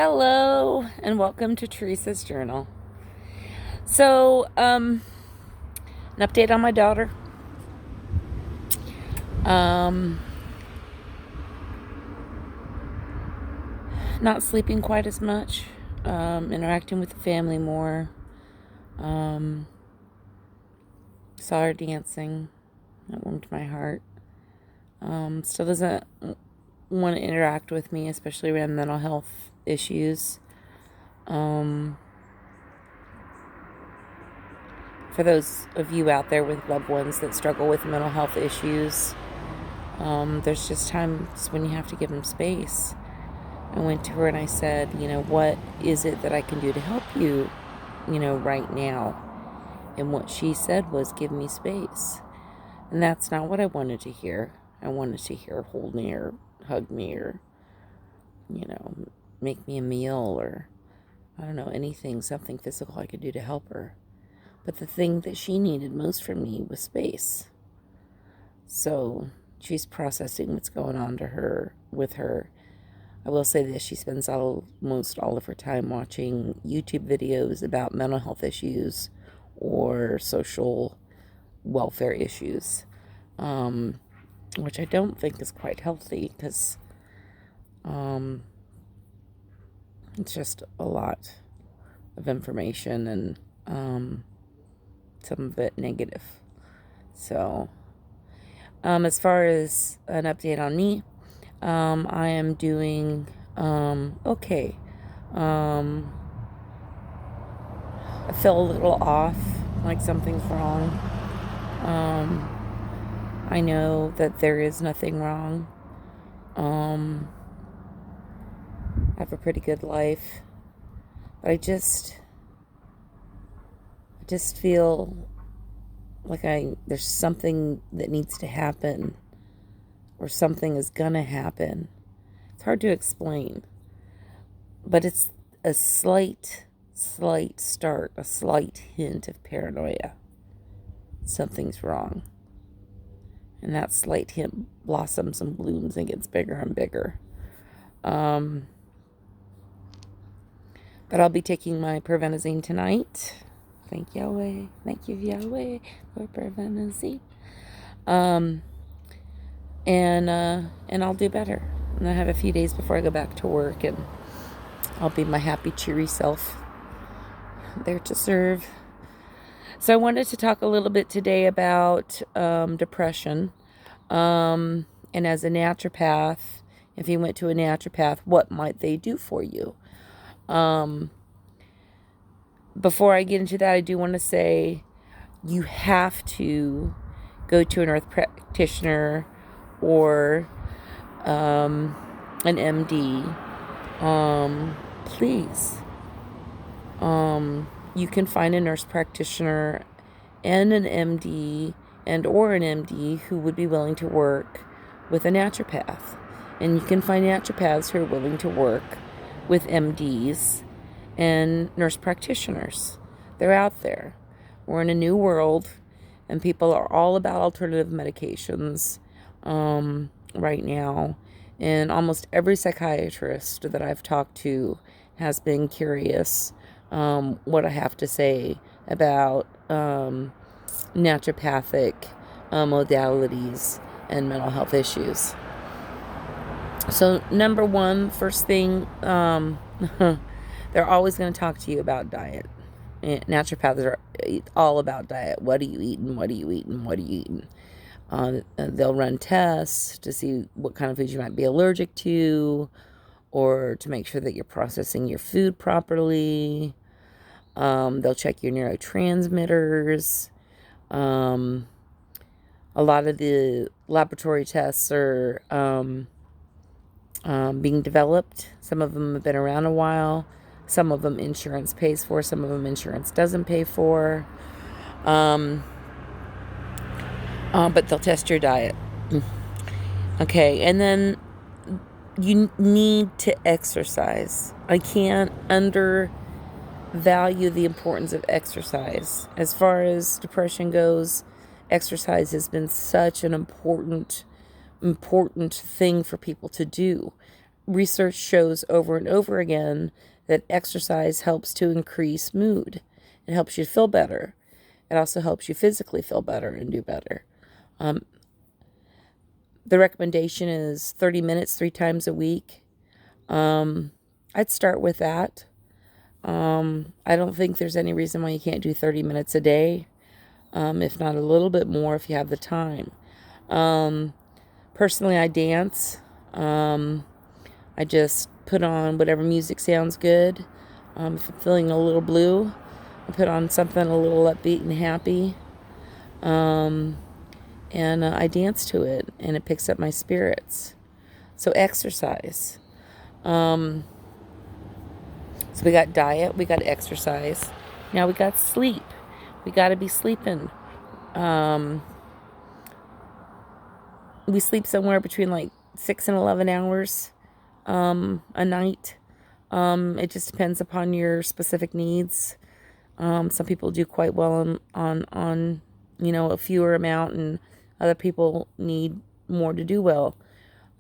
Hello, and welcome to Teresa's Journal. So, an update on my daughter. Not sleeping quite as much, interacting with the family more. Saw her dancing. That warmed my heart. Still doesn't want to interact with me, especially around mental health issues. For those of you out there with loved ones that struggle with mental health issues, there's just times when you have to give them space. I went to her and I said, what is it that I can do to help you, right now? And what she said was, give me space. And that's not what I wanted to hear. I wanted to hear hold me or hug me or, make me a meal or, I don't know, something physical I could do to help her. But the thing that she needed most from me was space. So she's processing what's going on with her. I will say this, she spends almost all of her time watching YouTube videos about mental health issues or social welfare issues, which I don't think is quite healthy because it's just a lot of information and some of it negative. So, as far as an update on me, I am doing okay. I feel a little off, like something's wrong. I know that there is nothing wrong. I have a pretty good life, but I just feel like there's something that needs to happen, or something is gonna happen. It's hard to explain, but it's a slight start, a slight hint of paranoia. Something's wrong. And that slight hint blossoms and blooms and gets bigger and bigger. But I'll be taking my preventazine tonight. Thank Yahweh. Thank you, Yahweh, for preventazine. And I'll do better. And I have a few days before I go back to work, and I'll be my happy, cheery self there to serve. So I wanted to talk a little bit today about depression. And as a naturopath, if you went to a naturopath, what might they do for you? Before I get into that, I do want to say you have to go to an earth practitioner or an MD. Please. You can find a nurse practitioner and an MD or an MD who would be willing to work with a naturopath. And you can find naturopaths who are willing to work with MDs and nurse practitioners. They're out there. We're in a new world, and people are all about alternative medications right now. And almost every psychiatrist that I've talked to has been curious what I have to say about naturopathic modalities and mental health issues. So number one, first thing, they're always going to talk to you about diet. Naturopaths are all about diet. What are you eating? What are you eating? What are you eating? They'll run tests to see what kind of foods you might be allergic to, or to make sure that you're processing your food properly. They'll check your neurotransmitters. A lot of the laboratory tests are being developed. Some of them have been around a while. Some of them insurance pays for. Some of them insurance doesn't pay for. But they'll test your diet. Okay, and then you need to exercise. I can't undervalue the importance of exercise. As far as depression goes, exercise has been such an important thing for people to do. research shows over and over again that exercise helps to increase mood. It helps you feel better. It also helps you physically feel better and do better. The recommendation is 30 minutes 3 times a week. I'd start with that. I don't think there's any reason why you can't do 30 minutes a day, if not a little bit more if you have the time. Personally, I dance. I just put on whatever music sounds good. If I'm feeling a little blue, I put on something a little upbeat and happy. And I dance to it, and it picks up my spirits. So exercise. So we got diet, we got exercise. Now we got sleep. We got to be sleeping. We sleep somewhere between like 6 and 11 hours a night. It just depends upon your specific needs. Some people do quite well on a fewer amount, and other people need more to do well.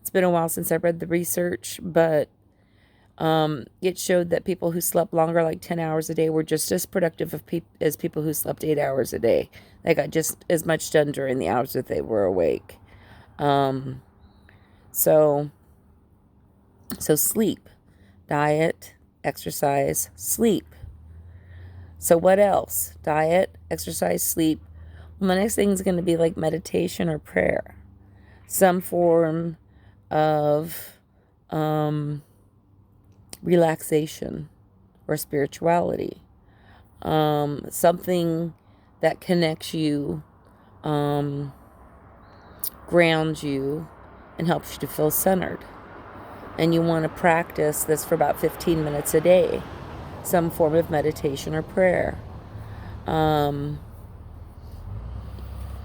It's been a while since I've read the research, but it showed that people who slept longer, like 10 hours a day, were just as productive as people who slept 8 hours a day. They got just as much done during the hours that they were awake. So sleep, diet, exercise, sleep. So what else? Diet, exercise, sleep. Well, the next thing is going to be like meditation or prayer. Some form of relaxation or spirituality. Something that connects you, grounds you, and helps you to feel centered. And you want to practice this for about 15 minutes a day. Some form of meditation or prayer.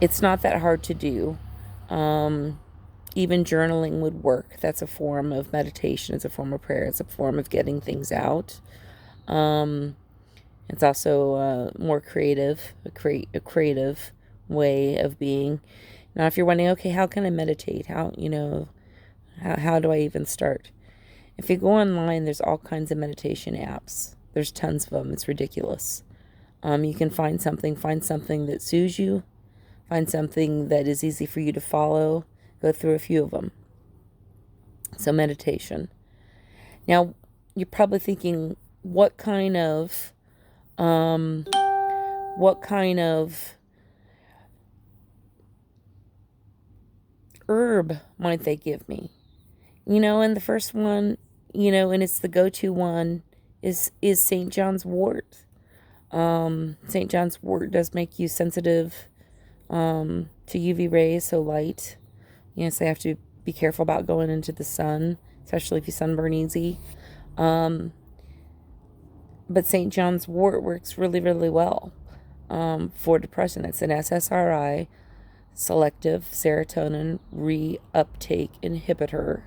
It's not that hard to do. Even journaling would work. That's a form of meditation. It's a form of prayer. It's a form of getting things out. It's also more creative, a creative way of being. Now, if you're wondering, okay, how can I meditate? How do I even start? If you go online, there's all kinds of meditation apps. There's tons of them. It's ridiculous. You can find something that soothes you. Find something that is easy for you to follow. Go through a few of them. So meditation. Now, you're probably thinking, what kind of herb might they give me? And the first one, and it's the go-to one, is St. Johns Wort. St. Johns Wort does make you sensitive to UV rays, so light. So you have to be careful about going into the sun, especially if you sunburn easy. But St. John's Wort works really, really well for depression. It's an SSRI, selective serotonin reuptake inhibitor,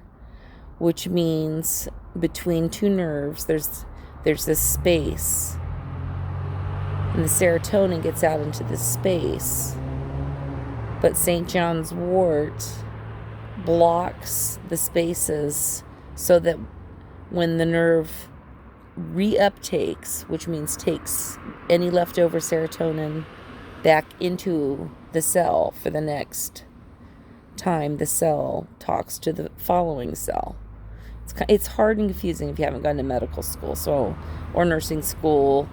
which means between two nerves there's this space, and the serotonin gets out into this space. But St. John's Wort blocks the spaces so that when the nerve reuptakes, which means takes any leftover serotonin back into the cell for the next time the cell talks to the following cell. It's hard and confusing if you haven't gone to medical school, or nursing school.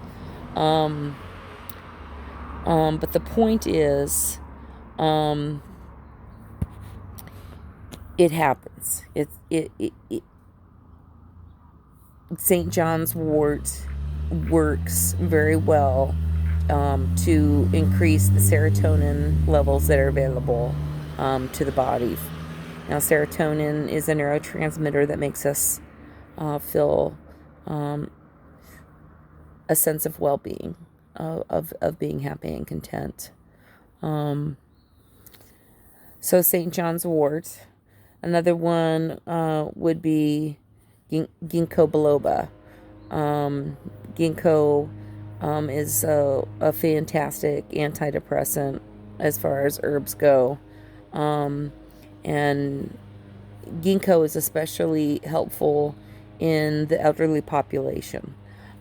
But the point is, it happens. St. John's Wort works very well to increase the serotonin levels that are available to the body. Now, serotonin is a neurotransmitter that makes us feel a sense of well-being, of being happy and content. So St. John's Wort. Another one would be Gingko biloba. Gingko is a fantastic antidepressant as far as herbs go. And Ginkgo is especially helpful in the elderly population,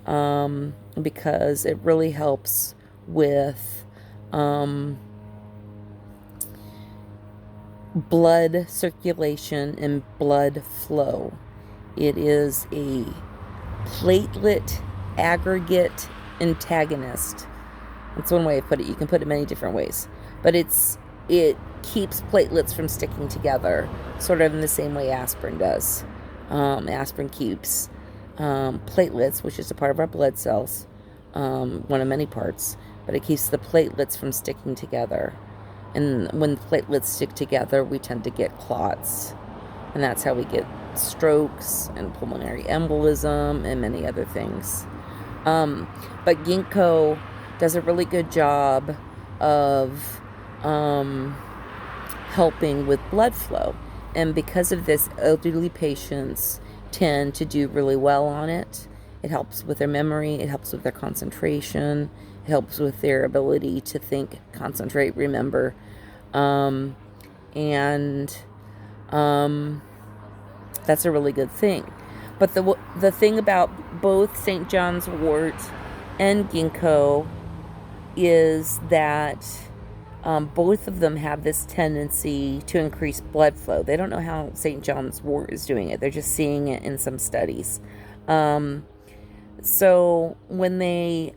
because it really helps with blood circulation and blood flow. It is a platelet aggregate antagonist. That's one way to put it. You can put it many different ways, but it keeps platelets from sticking together, sort of in the same way aspirin does. Aspirin keeps platelets, which is a part of our blood cells, one of many parts, but it keeps the platelets from sticking together. And when platelets stick together, we tend to get clots, and that's how we get strokes and pulmonary embolism and many other things. But Gingko does a really good job of helping with blood flow. And because of this, elderly patients tend to do really well on it. It helps with their memory. It helps with their concentration. It helps with their ability to think, concentrate, remember. That's a really good thing. But the thing about both St. Johns Wort and Gingko is that both of them have this tendency to increase blood flow. They don't know how St. Johns Wort is doing it. They're just seeing it in some studies. So when they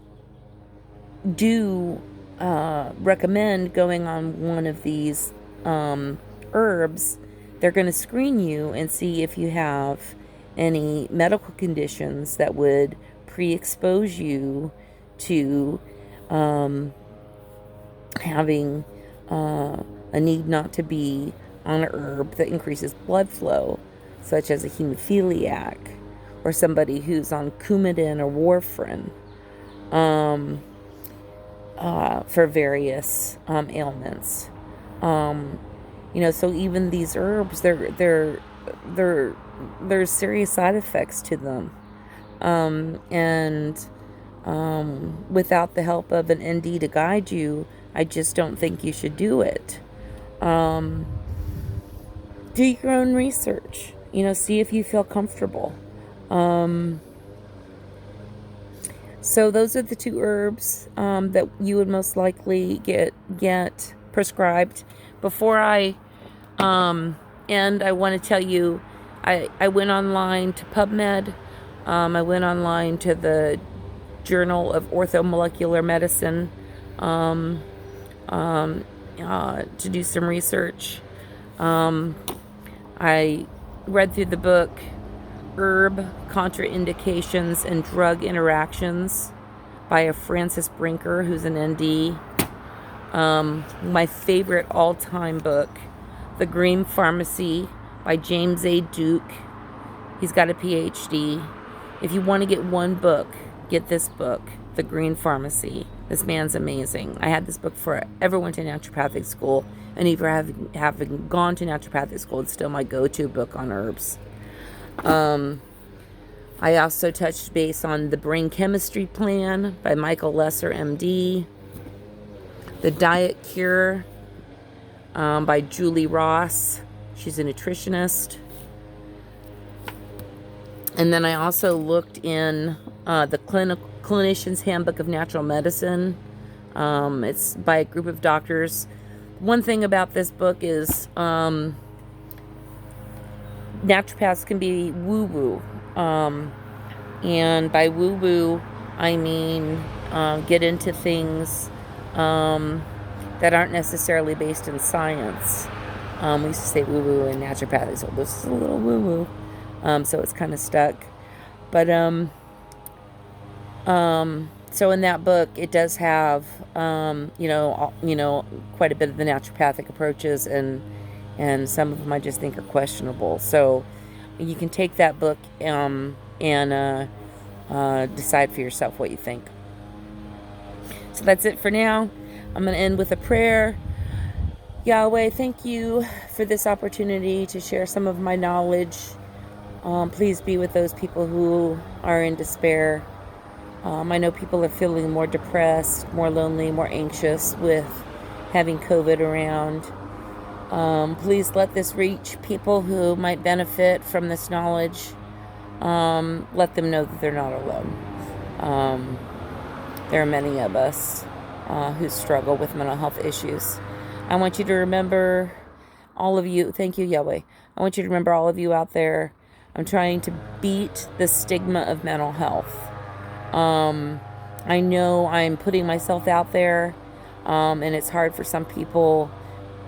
do recommend going on one of these herbs, they're going to screen you and see if you have any medical conditions that would pre-expose you to having a need not to be on an herb that increases blood flow, such as a hemophiliac or somebody who's on Coumadin or warfarin for various ailments. So even these herbs, there's serious side effects to them, and without the help of an ND to guide you, I just don't think you should do it. Do your own research. See if you feel comfortable. So those are the two herbs that you would most likely get prescribed. Before I end, I want to tell you, I went online to PubMed. I went online to the Journal of Orthomolecular Medicine to do some research. I read through the book Herb Contraindications and Drug Interactions by a Francis Brinker, who's an ND. My favorite all-time book, The Green Pharmacy by James A. Duke. He's got a PhD. If you want to get one book, get this book, The Green Pharmacy. This man's amazing. I had this book forever, went to naturopathic school, and even having gone to naturopathic school, it's still my go-to book on herbs. I also touched base on The Brain Chemistry Plan by Michael Lesser, MD. The Diet Cure by Julie Ross. She's a nutritionist. And then I also looked in the Clinician's Handbook of Natural Medicine. It's by a group of doctors. One thing about this book is naturopaths can be woo-woo. And by woo-woo, I mean get into things that aren't necessarily based in science. We used to say woo-woo in naturopathy, so this is a little woo-woo. So it's kind of stuck. But so in that book, it does have quite a bit of the naturopathic approaches, and some of them I just think are questionable. So you can take that book and decide for yourself what you think. So that's it for now. I'm going to end with a prayer. Yahweh, thank you for this opportunity to share some of my knowledge. Please be with those people who are in despair. I know people are feeling more depressed, more lonely, more anxious with having COVID around. Please let this reach people who might benefit from this knowledge. Let them know that they're not alone. There are many of us who struggle with mental health issues. I want you to remember, all of you, thank you, Yahweh. I want you to remember, all of you out there, I'm trying to beat the stigma of mental health. I know I'm putting myself out there, and it's hard for some people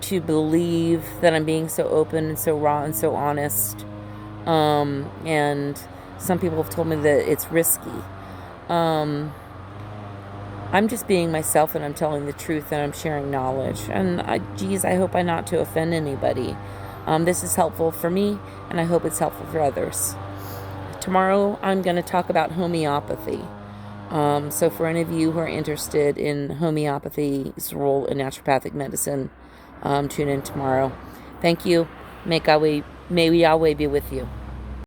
to believe that I'm being so open and so raw and so honest. And some people have told me that it's risky. I'm just being myself, and I'm telling the truth, and I'm sharing knowledge. And I hope I'm not to offend anybody. This is helpful for me, and I hope it's helpful for others. Tomorrow, I'm going to talk about homeopathy. So for any of you who are interested in homeopathy's role in naturopathic medicine, tune in tomorrow. Thank you. May Yahweh be with you.